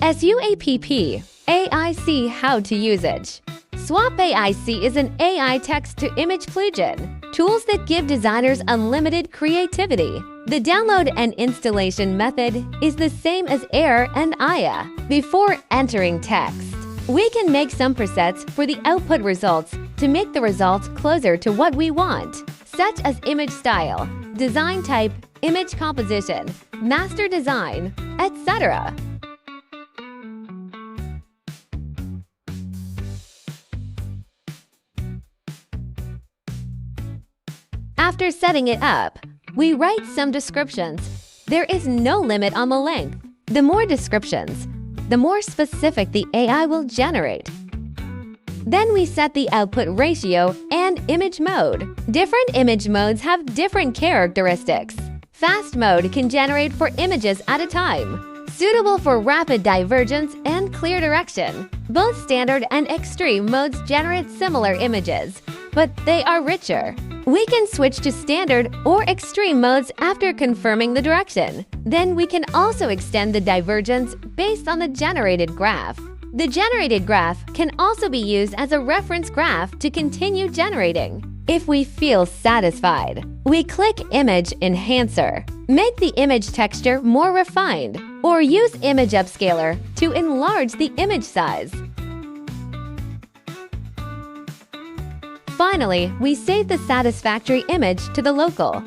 SUAPP AIC. How to use it. SUAPP AIC is an AI text-to-image plugin, tools that give designers unlimited creativity. The download and installation method is the same as AIR and AIA. Before entering text, we can make some presets for the output results to make the results closer to what we want, such as image style, design type, image composition, master design, etc. After setting it up, we write some descriptions. There is no limit on the length. The more descriptions, the more specific the AI will generate. Then we set the output ratio and image mode. Different image modes have different characteristics. Fast mode can generate 4 images at a time, suitable for rapid divergence and clear direction. Both standard and extreme modes generate similar images, but they are richer. We can switch to standard or extreme modes after confirming the direction. Then we can also extend the divergence based on the generated graph. The generated graph can also be used as a reference graph to continue generating. If we feel satisfied, we click Image Enhancer. Make the image texture more refined, or use Image Upscaler to enlarge the image size. Finally, we save the satisfactory image to the local.